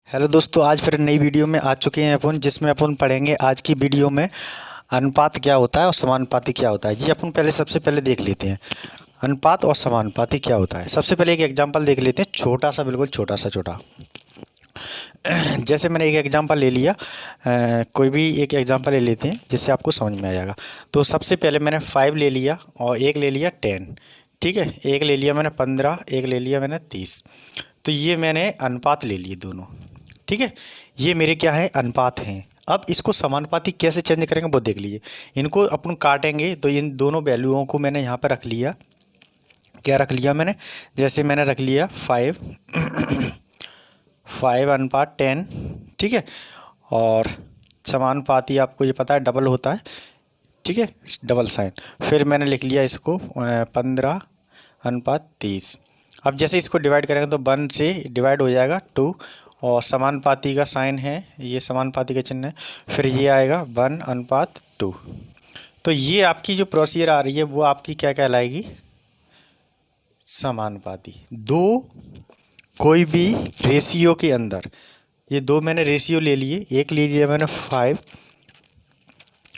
Hello दोस्तों, आज फिर नई वीडियो में आ चुके हैं अपन, जिसमें अपन पढ़ेंगे आज की वीडियो में अनुपात क्या होता है और समानुपाती क्या होता है। जी अपन सबसे पहले देख लेते हैं अनुपात और समानुपाती क्या होता है। सबसे पहले एक एग्जांपल देख लेते हैं, छोटा सा, बिल्कुल छोटा सा छोटा। जैसे मैंने एक एग्जांपल ले लिया, कोई भी एक एग्जांपल ले लेते हैं जिससे आपको समझ में आ जाएगा। तो सबसे पहले मैंने 5 ले लिया और एक ले लिया 10, ठीक है। एक ले लिया मैंने 15, एक ले लिया मैंने 30। तो ये मैंने अनुपात ले लिए दोनों, ठीक है। ये मेरे क्या है, अनुपात हैं। अब इसको समानुपाती कैसे चेंज करेंगे वो देख लीजिए। इनको अपन काटेंगे तो इन दोनों वैल्यूओं को मैंने यहाँ पर रख लिया। क्या रख लिया मैंने, जैसे मैंने रख लिया 5 अनुपात 10, ठीक है। और समानुपाती आपको ये पता है डबल होता है, ठीक है, डबल साइन। फिर मैंने लिख लिया इसको 15 अनुपात 30। अब जैसे इसको डिवाइड करेंगे तो 1 से डिवाइड हो जाएगा 2, और समानुपाती का साइन है, ये समानुपाती का चिन्ह है। फिर ये आएगा 1 अनुपात 2। तो ये आपकी जो प्रोसीजर आ रही है वो आपकी क्या कहलाएगी, समानुपाती। दो कोई भी रेशियो के अंदर, ये दो मैंने रेशियो ले लिए, एक ले लिया मैंने 5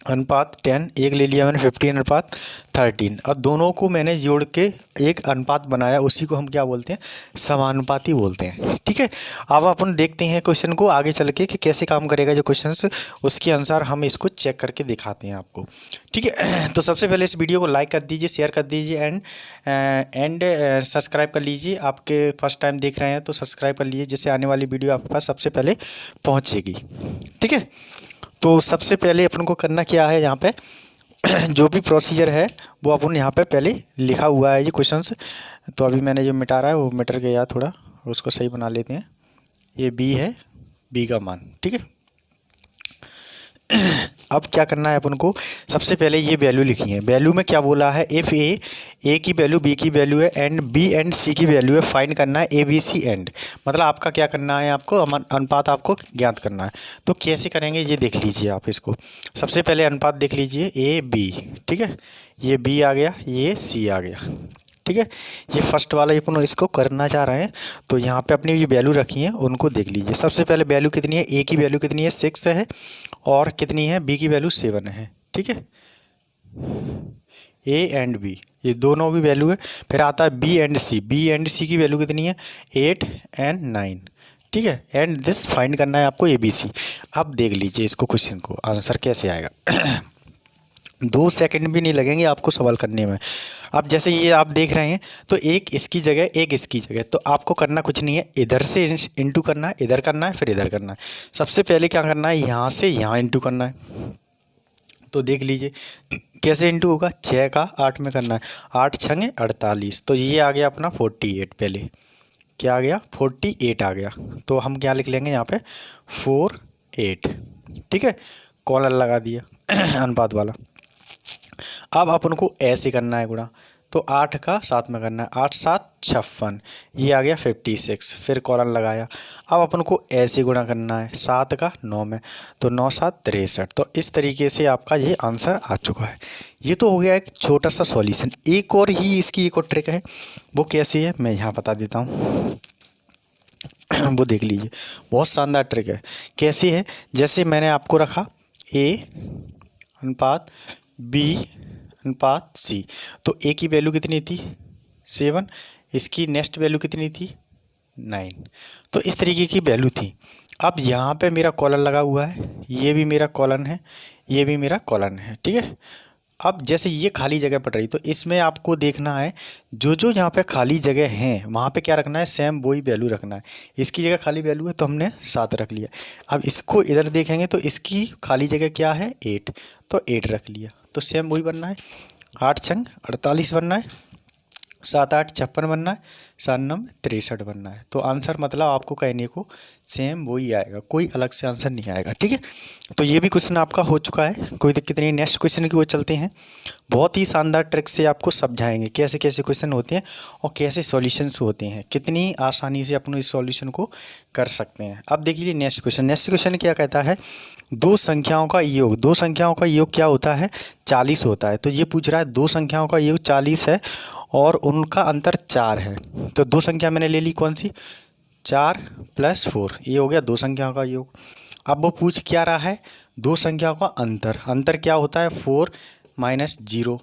अनुपात 10, एक ले लिया मैंने 15 अनुपात 13। अब दोनों को मैंने जोड़ के एक अनुपात बनाया, उसी को हम क्या बोलते हैं, समानुपाती बोलते हैं, ठीक है। अब अपन देखते हैं क्वेश्चन को आगे चल के कि कैसे काम करेगा जो क्वेश्चन, उसके अनुसार हम इसको चेक करके दिखाते हैं आपको, ठीक है। तो सबसे पहले इस वीडियो को लाइक कर दीजिए, शेयर कर दीजिए एंड सब्सक्राइब कर लीजिए। आपके फर्स्ट टाइम देख रहे हैं तो सब्सक्राइब कर लीजिए, जिससे आने वाली वीडियो आपके पास सबसे पहले पहुँचेगी, ठीक है। तो सबसे पहले अपन को करना क्या है, यहाँ पे जो भी प्रोसीजर है वो अपन यहाँ पे पहले लिखा हुआ है ये क्वेश्चंस। तो अभी मैंने जो मिटा रहा है वो मिट गया थोड़ा, उसको सही बना लेते हैं। ये बी है, बी का मान, ठीक है। अब क्या करना है अपन को, सबसे पहले ये वैल्यू लिखी है। वैल्यू में क्या बोला है, इफ़ ए की वैल्यू बी की वैल्यू है एंड बी एंड सी की वैल्यू है, फाइंड करना है ए बी सी एंड। मतलब आपका क्या करना है, आपको अनुपात आपको ज्ञात करना है। तो कैसे करेंगे ये देख लीजिए आप इसको। सबसे पहले अनुपात देख लीजिए ए बी, ठीक है। ये बी आ गया, ये सी आ गया, ठीक है। ये फर्स्ट वाला अपन इसको करना चाह रहे हैं, तो यहाँ पे अपनी ये वैल्यू रखी है उनको देख लीजिए। सबसे पहले वैल्यू कितनी है, ए की वैल्यू कितनी है 6 है, और कितनी है बी की वैल्यू 7 है, ठीक है। ए एंड बी ये दोनों की वैल्यू है। फिर आता है B and C, B and C की वैल्यू कितनी है 8 एंड 9, ठीक है। एंड दिस फाइंड करना है आपको ए बी सी। अब देख लीजिए इसको, क्वेश्चन को आंसर कैसे आएगा। 2 सेकंड भी नहीं लगेंगे आपको सवाल करने में। अब जैसे ये आप देख रहे हैं तो एक इसकी जगह एक इसकी जगह, तो आपको करना कुछ नहीं है, इधर से इंटू करना है, इधर करना है, फिर इधर करना है। सबसे पहले क्या करना है, यहाँ से यहाँ इंटू करना है। तो देख लीजिए कैसे इंटू होगा, 6 का 8 में करना है, 8 छंगे 48। तो ये आ गया अपना 48। पहले क्या आ गया, 48 आ गया। तो हम क्या लिख लेंगे यहाँ पे 48, ठीक है। कॉलर लगा दिया अनुपात वाला। अब अपन को ऐसे करना है गुणा, तो 8 का 7 में करना है, 8 7 56, ये आ गया 56। फिर कॉलन लगाया। अब अपन को ऐसे गुणा करना है 7 का 9 में, तो 9 7 63। तो इस तरीके से आपका ये आंसर आ चुका है। ये तो हो गया एक छोटा सा सॉल्यूशन। एक और ही इसकी एक और ट्रिक है, वो कैसी है मैं यहाँ बता देता हूँ। वो देख लीजिए, बहुत शानदार ट्रिक है। कैसी है, जैसे मैंने आपको रखा ए अनुपात बी अनुपात सी, तो ए की वैल्यू कितनी थी 7, इसकी नेक्स्ट वैल्यू कितनी थी 9। तो इस तरीके की वैल्यू थी। अब यहाँ पे मेरा कॉलन लगा हुआ है, ये भी मेरा कॉलन है, ये भी मेरा कॉलन है, ठीक है। अब जैसे ये खाली जगह पड़ रही, तो इसमें आपको देखना है जो जो यहाँ पे खाली जगह हैं वहाँ पे क्या रखना है, सेम वही वैल्यू रखना है। इसकी जगह खाली वैल्यू है तो हमने 7 रख लिया। अब इसको इधर देखेंगे तो इसकी खाली जगह क्या है 8, तो 8 रख लिया। तो सेम वही बनना है, 8 छंग 48 बनना है, 7 8 56 बनना है, 7 9 63 बनना है। तो आंसर मतलब आपको कहने को सेम वही आएगा, कोई अलग से आंसर नहीं आएगा, ठीक है। तो ये भी क्वेश्चन आपका हो चुका है, कोई दिक्कत नहीं। नेक्स्ट क्वेश्चन की ओर चलते हैं। बहुत ही शानदार ट्रिक से आपको समझाएंगे कैसे कैसे क्वेश्चन होते हैं और कैसे सॉल्यूशंस होते हैं, कितनी आसानी से अपन इस सॉल्यूशन को कर सकते हैं। अब देख लीजिए नेक्स्ट क्वेश्चन। नेक्स्ट क्वेश्चन क्या कहता है, दो संख्याओं का योग, दो संख्याओं का योग क्या होता है 40 होता है। तो ये पूछ रहा है दो संख्याओं का योग 40 है और उनका अंतर 4 है। तो दो संख्या मैंने ले ली कौन सी, 4 + 4, ये हो गया दो संख्याओं का योग। अब वो पूछ क्या रहा है, दो संख्याओं का अंतर। अंतर क्या होता है, 4 - 0।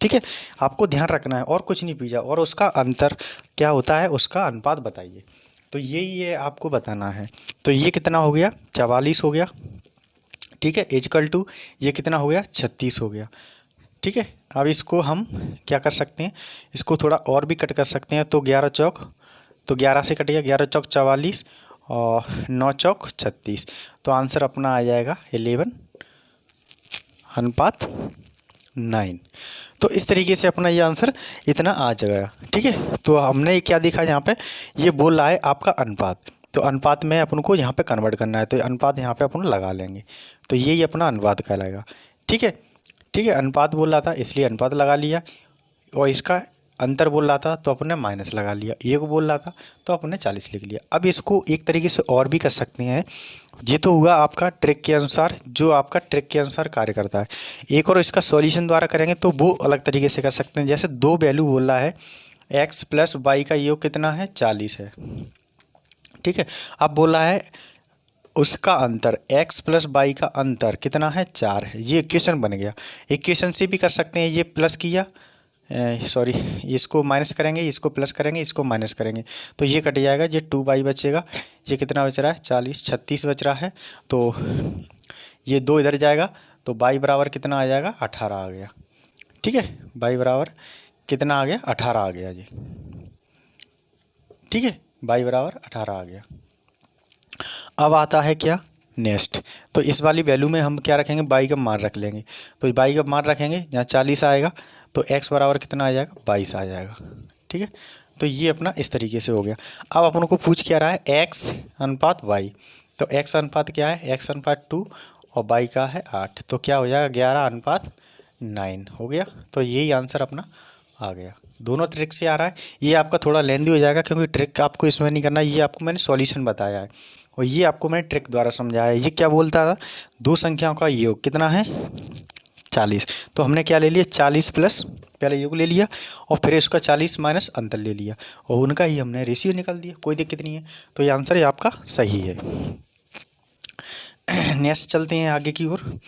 ठीक है, आपको ध्यान रखना है और कुछ नहीं पूछा, और उसका अंतर क्या होता है, उसका अनुपात बताइए। तो यही है आपको बताना है। तो ये कितना हो गया, 44 हो गया। ठीक है, इक्वल टू ये कितना हो गया, 36 हो गया। ठीक है, अब इसको हम क्या कर सकते हैं, इसको थोड़ा और भी कट कर सकते हैं। तो 11 चौक, तो 11 से कट गया, 11 चौक 44 और 9 चौक 36। तो आंसर अपना आ जाएगा 11:9। तो इस तरीके से अपना ये आंसर इतना आ जाएगा। ठीक है, तो हमने क्या देखा यहाँ पे, ये बोल रहा है आपका अनुपात। तो अनुपात में अपन को यहाँ पे कन्वर्ट करना है, तो अनुपात यहाँ पे अपन लगा लेंगे। तो यही अपना अनुपात कहलाएगा। ठीक है, ठीक है, अनुपात बोल रहा था इसलिए अनुपात लगा लिया, और इसका अंतर बोल रहा था तो अपने माइनस लगा लिया, ये को बोल रहा था तो अपने 40 लिख लिया। अब इसको एक तरीके से और भी कर सकते हैं। ये तो हुआ आपका ट्रिक के अनुसार, जो आपका ट्रिक के अनुसार कार्य करता है। एक और इसका सॉल्यूशन द्वारा करेंगे तो वो अलग तरीके से कर सकते हैं। जैसे दो वैल्यू बोल रहा है, x + y का योग कितना है, 40 है। ठीक है, अब बोल रहा है उसका अंतर, x + y का अंतर कितना है, 4 है। ये इक्वेशन बन गया। इक्वेशन से भी कर सकते हैं, ये प्लस किया, सॉरी इसको माइनस करेंगे, इसको प्लस करेंगे, इसको माइनस करेंगे, तो ये कट जाएगा, ये 2y बचेगा। ये कितना बच रहा है, 40, 36 बच रहा है। तो ये 2 इधर जाएगा, तो y बराबर कितना आ जाएगा, 18 आ गया। ठीक है, y बराबर कितना आ गया, 18 आ गया जी। ठीक है, y बराबर 18 आ गया। अब आता है क्या, नेक्स्ट। तो इस वाली वैल्यू में हम क्या रखेंगे, y का मान रख लेंगे। तो y का मान रखेंगे, यहाँ 40 आएगा, तो x बराबर कितना आ जाएगा, 22 आ जाएगा। ठीक है, तो ये अपना इस तरीके से हो गया। अब अपन को पूछ क्या रहा है, x अनुपात y। तो x अनुपात क्या है, x अनुपात 2 और y का है 8, तो क्या हो जाएगा, 11:9 हो गया। तो यही आंसर अपना आ गया। दोनों ट्रिक से आ रहा है। ये आपका थोड़ा लेंदी हो जाएगा, क्योंकि ट्रिक आपको इसमें नहीं करना, ये आपको मैंने सॉल्यूशन बताया है और ये आपको मैंने ट्रिक द्वारा समझाया है। ये क्या बोलता था, दो संख्याओं का योग कितना है, 40। तो हमने क्या ले लिया, 40 प्लस पहले योग ले लिया और फिर इसका 40 माइनस अंतर ले लिया, और उनका ही हमने रेशियो निकाल दिया, कोई दिक्कत नहीं है। तो ये आंसर है आपका सही है। नेक्स्ट चलते हैं आगे की ओर।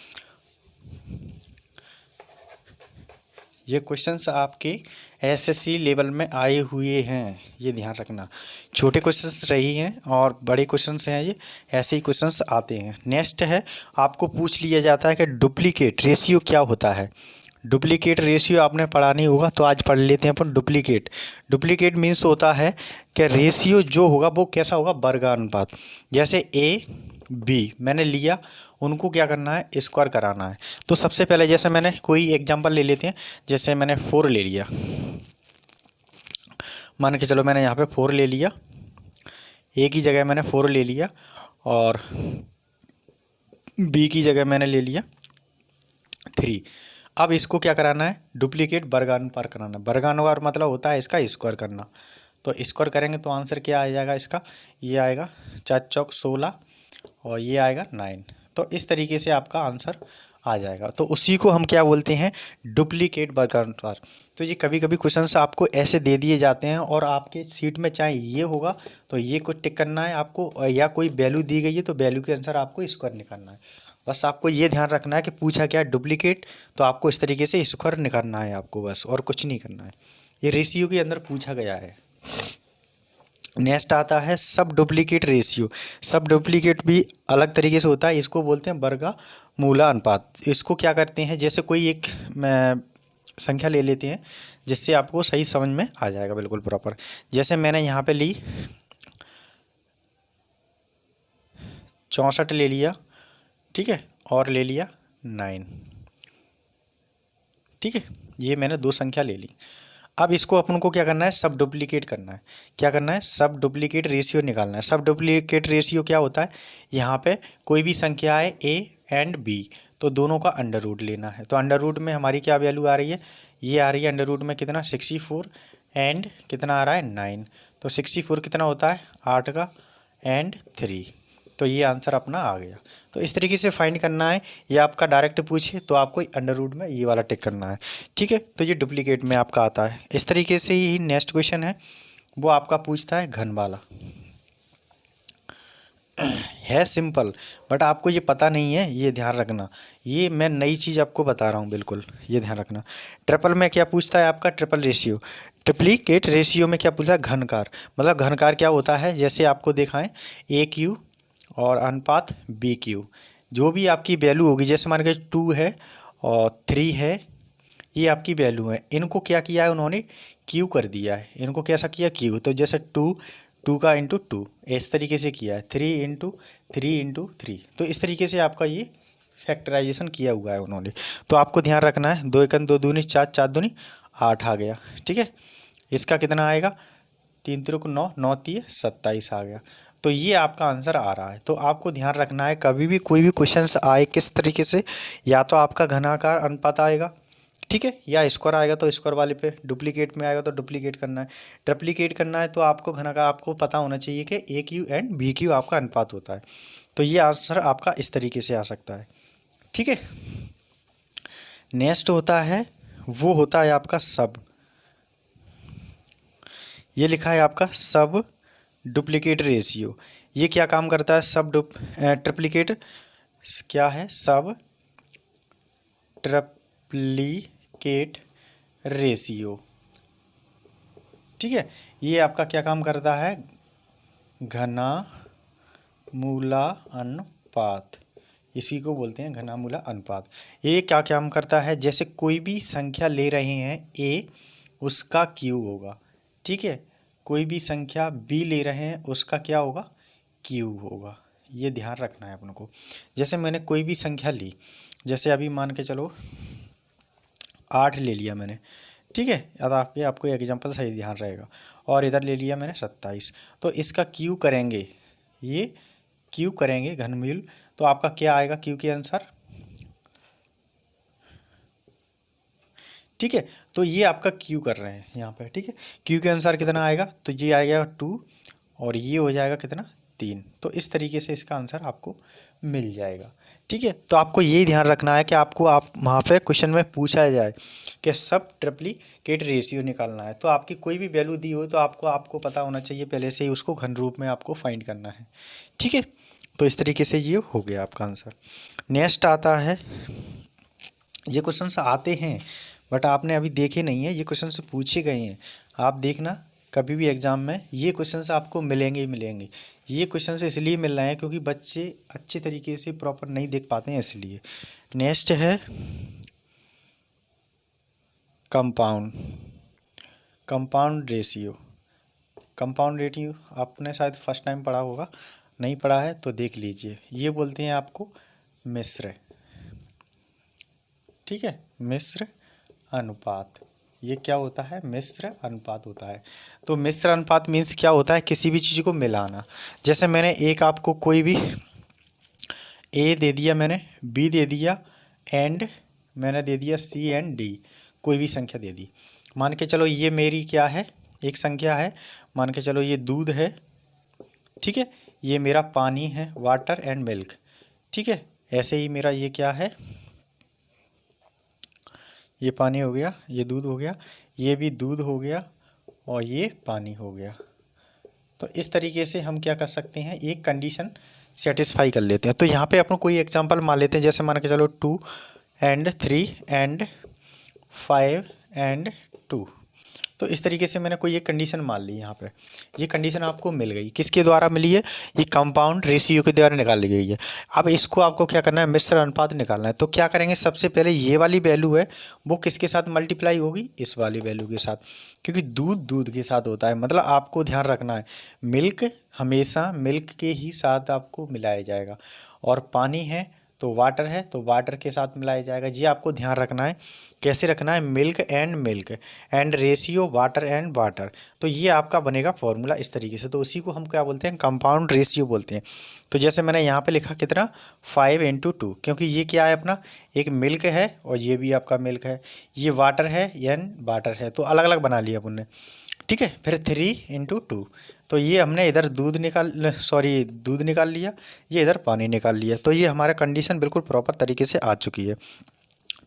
ये क्वेश्चंस आपके एसएससी लेवल में आए हुए हैं, ये ध्यान रखना। छोटे क्वेश्चंस रही हैं और बड़े क्वेश्चंस हैं, ये ऐसे ही क्वेश्चंस आते हैं। नेक्स्ट है, आपको पूछ लिया जाता है कि डुप्लीकेट रेशियो क्या होता है। डुप्लीकेट रेशियो आपने पढ़ा नहीं होगा, तो आज पढ़ लेते हैं अपन। डुप्लीकेट, डुप्लीकेट मीन्स होता है कि रेशियो जो होगा वो कैसा होगा, वर्गानुपात। जैसे ए बी मैंने लिया, उनको क्या करना है, स्क्वायर कराना है। तो सबसे पहले जैसे मैंने कोई एग्जांपल ले लेते हैं, जैसे मैंने 4 ले लिया, मान के चलो मैंने यहाँ पे 4 ले लिया, ए की जगह मैंने 4 ले लिया और बी की जगह मैंने ले लिया 3। अब इसको क्या कराना है, डुप्लीकेट वर्गानुपात कराना है। वर्गानुपात मतलब होता है इसका स्क्वायर करना। तो स्क्वायर करेंगे तो आंसर क्या आ जाएगा इसका, ये आएगा 4 चौक 16 और ये आएगा 9। तो इस तरीके से आपका आंसर आ जाएगा। तो उसी को हम क्या बोलते हैं, डुप्लीकेट वर्गानुपात। तो ये कभी कभी क्वेश्चंस आपको ऐसे दे दिए जाते हैं और आपके सीट में चाहे ये होगा तो ये को टिक करना है आपको, या कोई वैल्यू दी गई है तो वैल्यू के अनुसार आपको स्क्वायर निकालना है। बस आपको ये ध्यान रखना है कि पूछा क्या है डुप्लीकेट, तो आपको इस तरीके से स्क्वायर निकालना है आपको, बस और कुछ नहीं करना है। ये रेशियो के अंदर पूछा गया है। नेक्स्ट आता है सब डुप्लीकेट रेशियो। सब डुप्लीकेट भी अलग तरीके से होता है, इसको बोलते हैं वर्गमूला अनुपात। इसको क्या करते हैं, जैसे कोई एक संख्या ले लेते हैं जिससे आपको सही समझ में आ जाएगा बिल्कुल प्रॉपर। जैसे मैंने यहाँ पे ली 64 ले लिया, ठीक है, और ले लिया 9, ठीक है, ये मैंने दो संख्या ले ली। अब इसको अपन को क्या करना है, सब डुप्लीकेट करना है। क्या करना है, सब डुप्लीकेट रेशियो निकालना है। सब डुप्लीकेट रेशियो क्या होता है, यहाँ पे कोई भी संख्या है ए एंड बी, तो दोनों का अंडर रूट लेना है। तो अंडर रूट में हमारी क्या वैल्यू आ रही है, ये आ रही है अंडर रूट में कितना 64 एंड कितना आ रहा है 9। तो 64 कितना होता है 8 का एंड 3, तो ये आंसर अपना आ गया। तो इस तरीके से फाइंड करना है, या आपका डायरेक्ट पूछे तो आपको अंडर रूट में ये वाला टिक करना है, ठीक है। तो ये डुप्लीकेट में आपका आता है। इस तरीके से ही नेक्स्ट क्वेश्चन है, वो आपका पूछता है घन वाला। है सिंपल, बट आपको ये पता नहीं है, ये ध्यान रखना। ये मैं नई चीज़ आपको बता रहा हूँ, बिल्कुल ये ध्यान रखना। ट्रिपल में क्या पूछता है आपका, ट्रिपल रेशियो, ट्रिप्लिकेट रेशियो में क्या पूछता है, घनकार। मतलब घनकार क्या होता है, जैसे आपको दिखाएं ए क्यू और अनुपात बी क्यू, जो भी आपकी वैल्यू होगी, जैसे मान के 2 है और 3 है, ये आपकी वैल्यू है, इनको क्या किया है उन्होंने, क्यू कर दिया है, इनको कैसा किया, क्यू। तो जैसे 2 का इंटू 2 इस तरीके से किया है, 3 इंटू 3 तो इस तरीके से आपका ये फैक्टराइजेशन किया हुआ है उन्होंने। तो आपको ध्यान रखना है, 2 एकन 2 दूनी 4, 4 दूनी 8 आ गया, ठीक है। इसका कितना आएगा, 3 त्रिक 9, 9 3 27 आ गया। तो ये आपका आंसर आ रहा है। तो आपको ध्यान रखना है, कभी भी कोई भी क्वेश्चन आए किस तरीके से, या तो आपका घनाकार अनुपात आएगा, ठीक है, या स्क्वायर आएगा तो स्क्वायर वाले पे, डुप्लीकेट में आएगा तो डुप्लीकेट करना है, ट्रिप्लीकेट करना है तो आपको घनाकार आपको पता होना चाहिए कि ए क्यू एंड बी क्यू आपका अनुपात होता है। तो ये आंसर आपका इस तरीके से आ सकता है, ठीक है। नेक्स्ट होता है, वो होता है आपका सब, ये लिखा है आपका सब डुप्लीकेट रेशियो। ये क्या काम करता है, सब ट्रिप्लीकेट क्या है, सब ट्रिप्लीकेट रेशियो, ठीक है। ये आपका क्या काम करता है, घना मूला अनुपात, इसी को बोलते हैं घना मूला अनुपात। ये क्या काम करता है, जैसे कोई भी संख्या ले रहे हैं ए, उसका क्यू होगा, ठीक है, कोई भी संख्या बी ले रहे हैं उसका क्या होगा, क्यू होगा। ये ध्यान रखना है अपन को। जैसे मैंने कोई भी संख्या ली, जैसे अभी मान के चलो 8 ले लिया मैंने, ठीक है, अब आपको एग्जांपल सही ध्यान रहेगा, और इधर ले लिया मैंने 27, तो इसका क्यू करेंगे, ये क्यू करेंगे घनमूल, तो आपका क्या आएगा क्यू के अनुसार, ठीक है। तो ये आपका क्यू कर रहे हैं यहाँ पे, ठीक है, क्यू के अनुसार कितना आएगा, तो ये आएगा 2 और ये हो जाएगा कितना 3। तो इस तरीके से इसका आंसर आपको मिल जाएगा, ठीक है। तो आपको यही ध्यान रखना है कि आपको आप वहाँ पे क्वेश्चन में पूछा जाए कि सब ट्रिप्लीकेट रेशियो निकालना है, तो आपकी कोई भी वैल्यू दी हो तो आपको पता होना चाहिए पहले से ही, उसको घन रूप में आपको फाइंड करना है, ठीक है। तो इस तरीके से ये हो गया आपका आंसर। नेक्स्ट आता है, ये क्वेश्चन आते हैं बट आपने अभी देखे नहीं है, ये क्वेश्चन पूछे गए हैं, आप देखना कभी भी एग्जाम में ये क्वेश्चंस आपको मिलेंगे ही मिलेंगे। ये क्वेश्चंस इसलिए मिल रहे हैं क्योंकि बच्चे अच्छे तरीके से प्रॉपर नहीं देख पाते हैं, इसलिए। नेक्स्ट है कंपाउंड रेशियो। कंपाउंड रेशियो आपने शायद फर्स्ट टाइम पढ़ा होगा, नहीं पढ़ा है तो देख लीजिए। ये बोलते हैं आपको मिश्र, ठीक है, मिश्र अनुपात। ये क्या होता है, मिश्र अनुपात होता है। तो मिश्र अनुपात मीन्स क्या होता है, किसी भी चीज़ को मिलाना। जैसे मैंने एक आपको कोई भी ए दे दिया, मैंने बी दे दिया, एंड मैंने दे दिया सी एंड डी, कोई भी संख्या दे दी। मान के चलो ये मेरी क्या है, एक संख्या है, मान के चलो ये दूध है, ठीक है, ये मेरा पानी है, वाटर एंड मिल्क, ठीक है। ऐसे ही मेरा ये क्या है, ये पानी हो गया, ये दूध हो गया, ये भी दूध हो गया, और ये पानी हो गया। तो इस तरीके से हम क्या कर सकते हैं, एक कंडीशन सेटिस्फाई कर लेते हैं। तो यहाँ पे अपन कोई एग्जांपल मान लेते हैं, जैसे मान के चलो 2 एंड 3 एंड 5 एंड 2। तो इस तरीके से मैंने कोई एक कंडीशन मान ली, यहाँ पे ये कंडीशन आपको मिल गई, किसके द्वारा मिली है, ये कंपाउंड रेशियो के द्वारा निकाली गई है। अब इसको आपको क्या करना है, मिश्र अनुपात निकालना है। तो क्या करेंगे, सबसे पहले ये वाली वैल्यू है वो किसके साथ मल्टीप्लाई होगी, इस वाली वैल्यू के साथ, क्योंकि दूध दूध के साथ होता है। मतलब आपको ध्यान रखना है, मिल्क हमेशा मिल्क के ही साथ आपको मिलाया जाएगा, और पानी है तो वाटर है तो वाटर के साथ मिलाया जाएगा। ये आपको ध्यान रखना है, कैसे रखना है, milk and ratio water and water. तो ये आपका बनेगा फॉर्मूला इस तरीके से। तो उसी को हम क्या बोलते हैं, कंपाउंड रेशियो बोलते हैं। तो जैसे मैंने यहाँ पे लिखा कितना 5 इंटू 2, क्योंकि ये क्या है अपना, एक मिल्क है और ये भी आपका मिल्क है, ये वाटर है एंड वाटर है, तो अलग अलग बना लिया अपन ने, ठीक है। फिर 3 इंटू 2, तो ये हमने इधर दूध निकाल लिया, ये इधर पानी निकाल लिया। तो ये हमारा कंडीशन बिल्कुल प्रॉपर तरीके से आ चुकी है।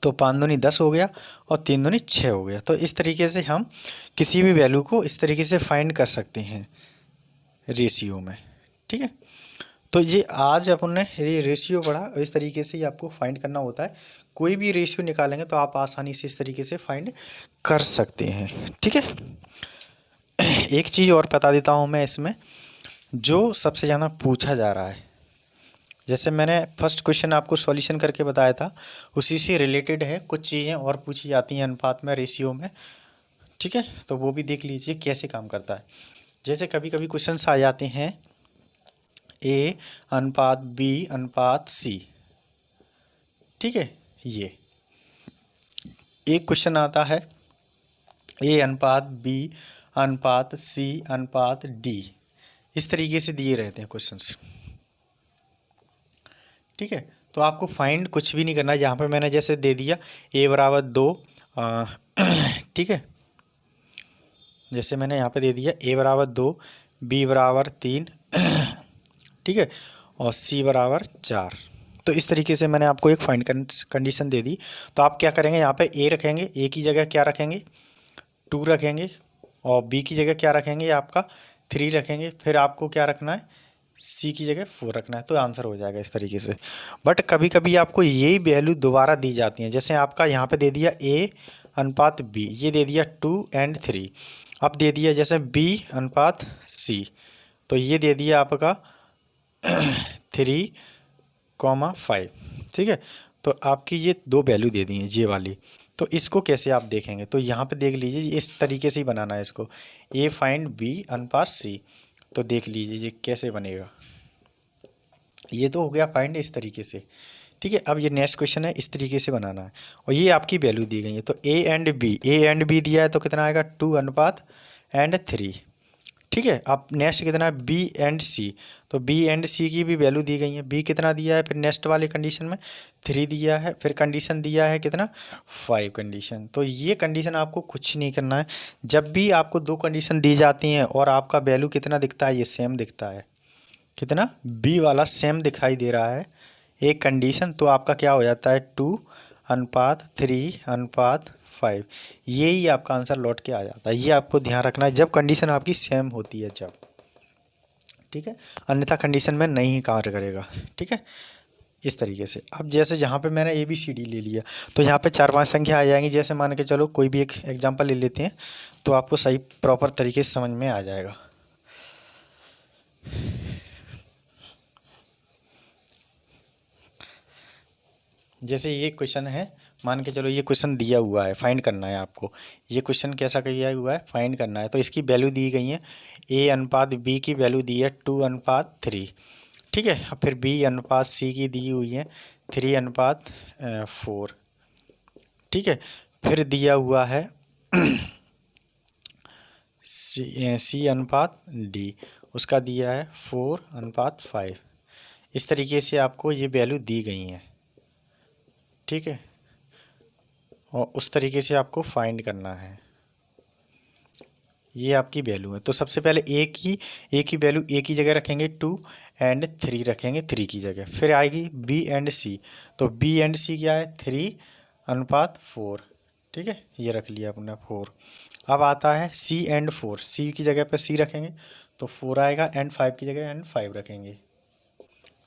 तो 5 दूनी 10 हो गया और 3 दूनी 6 हो गया। तो इस तरीके से हम किसी भी वैल्यू को इस तरीके से फाइंड कर सकते हैं रेशियो में, ठीक है। तो ये आज अपन ने ये रेशियो पढ़ा और इस तरीके से ही आपको फाइंड करना होता है। कोई भी रेशियो निकालेंगे तो आप आसानी से इस तरीके से फाइंड कर सकते हैं। ठीक है, एक चीज़ और बता देता हूँ मैं इसमें, जो सबसे ज़्यादा पूछा जा रहा है, जैसे मैंने फर्स्ट क्वेश्चन आपको सॉल्यूशन करके बताया था, उसी से रिलेटेड है, कुछ चीज़ें और पूछी जाती हैं अनुपात में, रेशियो में। ठीक है, तो वो भी देख लीजिए कैसे काम करता है। जैसे कभी कभी क्वेश्चंस आ जाते हैं ए अनुपात बी अनुपात सी। ठीक है, ये एक क्वेश्चन आता है ए अनुपात बी अनुपात सी अनुपात डी, इस तरीके से दिए रहते हैं क्वेश्चंस। ठीक है, तो आपको फाइंड कुछ भी नहीं करना है। यहाँ पे मैंने जैसे दे दिया ए बराबर 2, ठीक है, जैसे मैंने यहाँ पे दे दिया ए बराबर 2, बी बराबर 3, ठीक है, और सी बराबर 4। तो इस तरीके से मैंने आपको एक फाइंड कंडीशन दे दी। तो आप क्या करेंगे, यहाँ पे ए रखेंगे, ए की जगह क्या रखेंगे 2 रखेंगे, और बी की जगह क्या रखेंगे आपका 3 रखेंगे, फिर आपको क्या रखना है सी की जगह 4 रखना है, तो आंसर हो जाएगा इस तरीके से। बट कभी कभी आपको यही वैल्यू दोबारा दी जाती हैं, जैसे आपका यहाँ पे दे दिया ए अनुपात बी, ये दे दिया 2 और 3। अब दे दिया जैसे बी अनुपात सी, तो ये दे दिया आपका 3,5। ठीक है, तो आपकी ये 2 वैल्यू दे दी हैं ये वाली। तो इसको कैसे आप देखेंगे, तो यहाँ पे देख लीजिए, इस तरीके से ही बनाना है इसको, ए फाइंड बी अनुपात सी। तो देख लीजिए ये कैसे बनेगा, ये तो हो गया फाइंड इस तरीके से। ठीक है, अब ये नेक्स्ट क्वेश्चन है, इस तरीके से बनाना है, और ये आपकी वैल्यू दी गई है। तो ए एंड बी दिया है, तो कितना आएगा 2 अनुपात एंड 3। ठीक है, अब नेक्स्ट कितना है बी एंड सी, तो बी एंड सी की भी वैल्यू दी गई है। बी कितना दिया है, फिर नेक्स्ट वाले कंडीशन में 3 दिया है, फिर कंडीशन दिया है कितना 5 कंडीशन। तो ये कंडीशन आपको कुछ नहीं करना है। जब भी आपको 2 कंडीशन दी जाती हैं और आपका वैल्यू कितना दिखता है, ये सेम दिखता है, कितना बी वाला सेम दिखाई दे रहा है एक कंडीशन, तो आपका क्या हो जाता है 2 अनुपात 3 अनुपात 5, यही आपका आंसर लौट के आ जाता है। ये आपको ध्यान रखना है जब कंडीशन आपकी सेम होती है जब। ठीक है, अन्यथा कंडीशन में नहीं कार्य करेगा। ठीक है, इस तरीके से। अब जैसे जहाँ पे मैंने ABCD ले लिया, तो यहाँ पे 4-5 संख्या आ जाएंगी। जैसे मान के चलो कोई भी एक एग्जांपल ले लेते हैं, तो आपको सही प्रॉपर तरीके से समझ में आ जाएगा। जैसे ये क्वेश्चन है, मान के चलो ये क्वेश्चन दिया हुआ है, फाइंड करना है आपको। ये क्वेश्चन कैसा किया हुआ है, फाइंड करना है। तो इसकी वैल्यू दी गई है, ए अनुपात बी की वैल्यू दी है 2 अनुपात 3। ठीक है, फिर बी अनुपात सी की दी हुई है 3 अनुपात 4। ठीक है, फिर दिया हुआ है सी अनुपात डी, उसका दिया है 4 अनुपात 5। इस तरीके से आपको ये वैल्यू दी गई हैं। ठीक है, और उस तरीके से आपको फाइंड करना है। ये आपकी वैल्यू है। तो सबसे पहले ए की वैल्यू ए की जगह रखेंगे 2 एंड 3 रखेंगे 3 की जगह। फिर आएगी बी एंड सी, तो बी एंड सी क्या है 3 अनुपात 4। ठीक है, ये रख लिया अपने 4। अब आता है सी एंड 4, सी की जगह पर सी रखेंगे तो 4 आएगा, एंड 5 की जगह एंड 5 रखेंगे।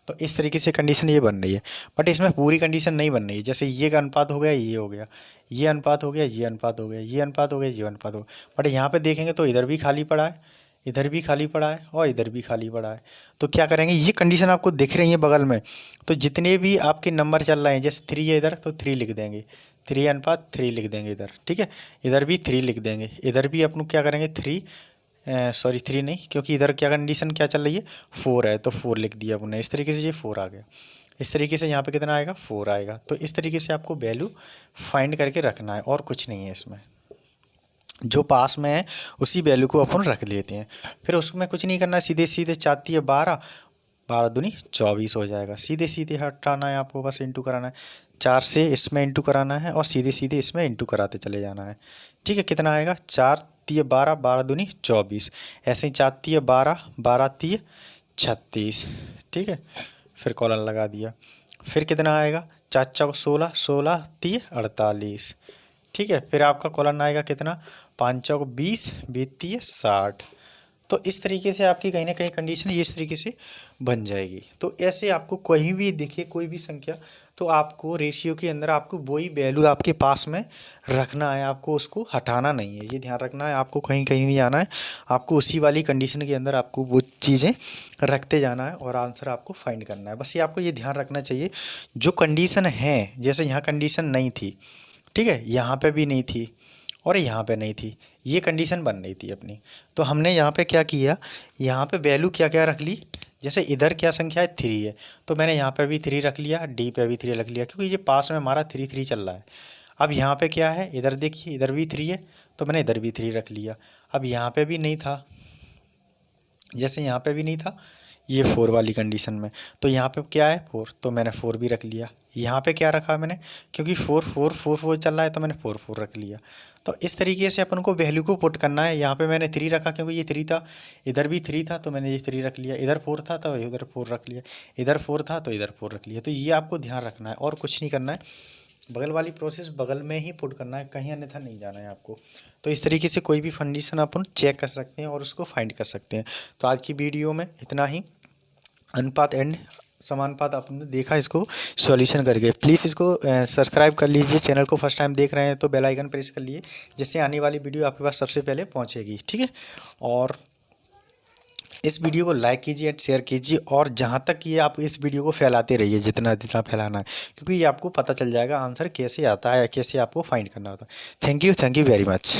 तो इस तरीके से कंडीशन ये बन रही है, बट इसमें पूरी कंडीशन नहीं बन रही है। जैसे ये का अनुपात हो गया, ये हो गया, ये अनुपात हो गया, ये अनुपात हो गया, ये अनुपात हो गया, ये अनुपात हो गया। बट यहाँ पे देखेंगे तो इधर भी खाली पड़ा है, इधर भी खाली पड़ा है, और इधर भी खाली पड़ा है। तो क्या करेंगे, ये कंडीशन आपको दिख रही है बगल में, तो जितने भी आपके नंबर चल रहे हैं, जैसे 3 है इधर, तो 3 लिख देंगे, 3 अनुपात 3 लिख देंगे इधर। ठीक है, इधर भी 3 लिख देंगे, इधर भी अपन क्या करेंगे 3 3 नहीं, क्योंकि इधर क्या कंडीशन क्या चल रही है 4 है, तो 4 लिख दिया अपने। इस तरीके से ये 4 आ गया, इस तरीके से यहाँ पे कितना आएगा 4 आएगा। तो इस तरीके से आपको वैल्यू फाइंड करके रखना है, और कुछ नहीं है इसमें। जो पास में है उसी वैल्यू को अपन रख लेते हैं, फिर उसमें कुछ नहीं करना, सीधे सीधे 4 है 12, 12 दूनी 24 हो जाएगा। सीधे सीधे हटाना है आपको, बस इंटू कराना है, 4 से इसमें इंटू कराना है, और सीधे सीधे इसमें इंटू कराते चले जाना है। ठीक है, कितना आएगा 4 3 12, 12 दूनी 24, ऐसे ही 4 3 12, 12 3 36। ठीक है, फिर कॉलन लगा दिया, फिर कितना आएगा 4 चौक 16, 16 3 48। ठीक है, फिर आपका कॉलन आएगा कितना 5 चौक 20, 20 3 60। तो इस तरीके से आपकी कहीं ना कहीं कंडीशन ये इस तरीके से बन जाएगी। तो ऐसे आपको कहीं भी दिखे कोई भी संख्या, तो आपको रेशियो के अंदर आपको वही वैल्यू आपके पास में रखना है, आपको उसको हटाना नहीं है, ये ध्यान रखना है। आपको कहीं कहीं नहीं जाना है, आपको उसी वाली कंडीशन के अंदर आपको वो चीज़ें रखते जाना है और आंसर आपको फाइंड करना है। बस ये आपको ये ध्यान रखना चाहिए, जो कंडीशन है, जैसे यहाँ कंडीशन नहीं थी, ठीक है, यहाँ पे भी नहीं थी और यहाँ पे नहीं थी, ये कंडीशन बन रही थी अपनी। तो हमने यहाँ पे क्या किया, यहाँ पे वैल्यू क्या क्या रख ली, जैसे इधर क्या संख्या है 3 है, तो मैंने यहाँ पे भी 3 रख लिया, डी पे भी 3 रख लिया, क्योंकि ये पास में हमारा 3 3 चल रहा है। अब यहाँ पे क्या है, इधर देखिए इधर भी 3 है, तो मैंने इधर भी 3 रख लिया। अब यहाँ पे भी नहीं था, जैसे यहाँ पे भी नहीं था ये 4 वाली कंडीशन में, तो यहाँ पे क्या है 4, तो मैंने 4 भी रख लिया। यहाँ पे क्या रखा मैंने, क्योंकि 4 4 4 4 चल रहा है, तो मैंने 4 4 रख लिया। तो इस तरीके से अपन को वैल्यू को पुट करना है। यहाँ पे मैंने 3 रखा क्योंकि ये 3 था, इधर भी 3 था तो मैंने ये 3 रख लिया, इधर 4 था तो इधर 4 रख लिया, इधर 4 था तो इधर 4 रख लिया। तो ये आपको ध्यान रखना है और कुछ नहीं करना है, बगल वाली प्रोसेस बगल में ही पुट करना है, कहीं अन्यथा नहीं जाना है आपको। तो इस तरीके से कोई भी कंडीशन अपन चेक कर सकते हैं और उसको फाइंड कर सकते हैं। तो आज की वीडियो में इतना ही, अनुपात एंड समानुपात आपने देखा, इसको सॉल्यूशन करके। प्लीज़ इसको सब्सक्राइब कर लीजिए, चैनल को फर्स्ट टाइम देख रहे हैं तो बेल आइकन प्रेस कर लिए, जिससे आने वाली वीडियो आपके पास सबसे पहले पहुंचेगी, ठीक है। और इस वीडियो को लाइक कीजिए एंड शेयर कीजिए, और जहाँ तक ये आप इस वीडियो को फैलाते रहिए जितना जितना फैलाना है, क्योंकि ये आपको पता चल जाएगा आंसर कैसे आता है, कैसे आपको फाइंड करना होता है। Thank you very much.